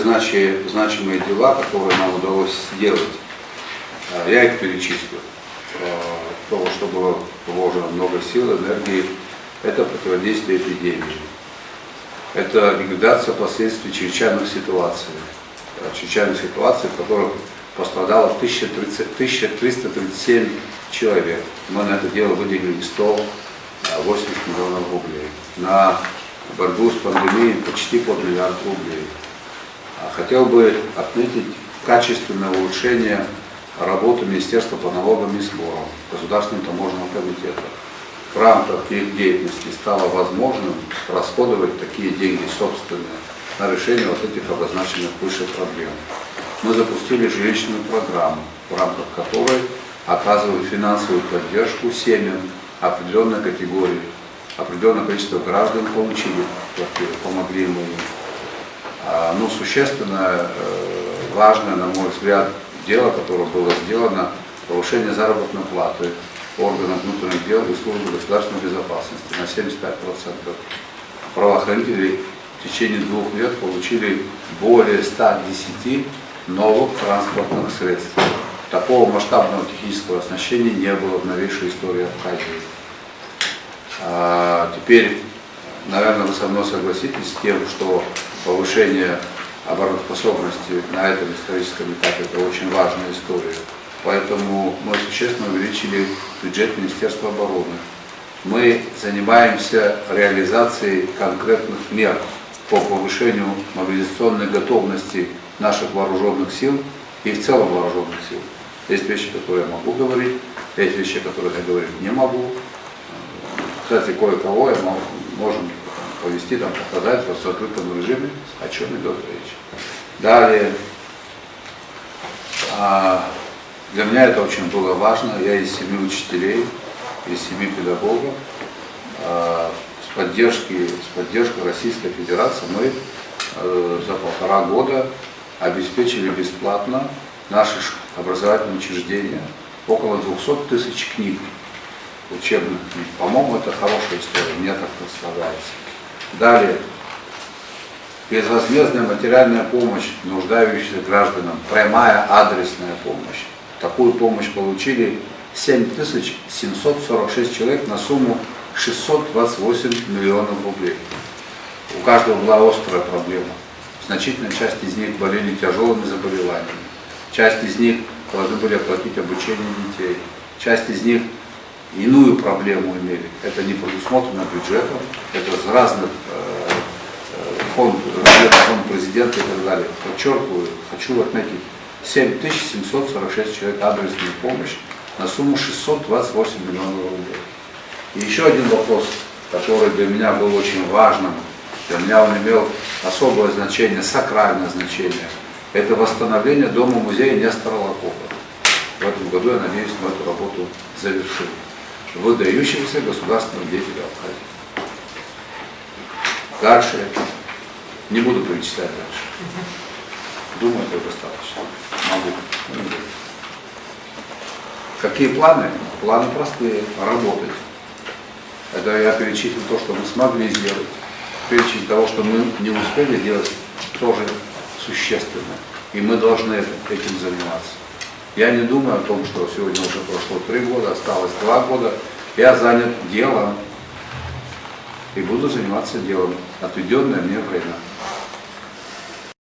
значимые дела, которые нам удалось сделать. Я их перечислю. То, что было вложено много сил, энергии, это противодействие эпидемии. Это ликвидация последствий чрезвычайных ситуаций. Чрезвычайных ситуаций, в которых пострадало 1337 человек. Мы на это дело выделили 180 миллионов рублей. На борьбу с пандемией почти под $1 миллиард рублей. Хотел бы отметить качественное улучшение работы Министерства по налогам и сборам, Государственного таможенного комитета. В рамках их деятельности стало возможным расходовать такие деньги собственные на решение вот этих обозначенных выше проблем. Мы запустили жилищную программу, в рамках которой оказывают финансовую поддержку семьям определенной категории. Определенное количество граждан получили квартиры, помогли мы им. Но существенное, важное, на мой взгляд, дело, которое было сделано, повышение заработной платы органам внутренних дел и службы государственной безопасности на 75%. Правоохранители в течение 2 лет получили более 110 новых транспортных средств. Такого масштабного технического оснащения не было в новейшей истории Абхазии. Теперь, наверное, вы со мной согласитесь с тем, что повышение обороноспособности на этом историческом этапе – это очень важная история. Поэтому мы существенно увеличили бюджет Министерства обороны. Мы занимаемся реализацией конкретных мер по повышению мобилизационной готовности наших вооруженных сил и в целом вооруженных сил. Есть вещи, которые я могу говорить, есть вещи, которые я говорить не могу. Кстати, кое-кого можем повести, показать в закрытом режиме, о чем идет речь. Далее, для меня это очень было важно. Я из 7 учителей, из 7 педагогов. С поддержкой Российской Федерации мы за 1,5 года обеспечили бесплатно наши образовательные учреждения около 200 тысяч книг, учебных книг. По-моему, это хорошая история, мне так представляется. Далее, безвозмездная материальная помощь нуждающимся гражданам, прямая адресная помощь. Такую помощь получили 7746 человек на сумму 628 миллионов рублей. У каждого была острая проблема. Значительная часть из них болели тяжелыми заболеваниями. Часть из них должны были оплатить обучение детей. Часть из них иную проблему имели. Это не предусмотрено бюджетом, это из разных фонд президента и так далее. Подчеркиваю, хочу отметить, 7746 человек адресную помощь на сумму 628 миллионов рублей. И еще один вопрос, который для меня был очень важным, для меня он имел особое значение, сакральное значение. Это восстановление дома-музея Нестора Лакоба. В этом году, я надеюсь, мы эту работу завершим. Выдающихся государственных деятелей Абхазии. Дальше, не буду перечислять дальше. Думаю, это достаточно. Могу. Какие планы? Планы простые. Работать. Это я перечислил то, что мы смогли сделать. Перечень того, что мы не успели делать, тоже существенно. И мы должны этим заниматься. Я не думаю о том, что сегодня уже прошло 3 года, осталось 2 года. Я занят делом и буду заниматься делом. Отведенное мне время.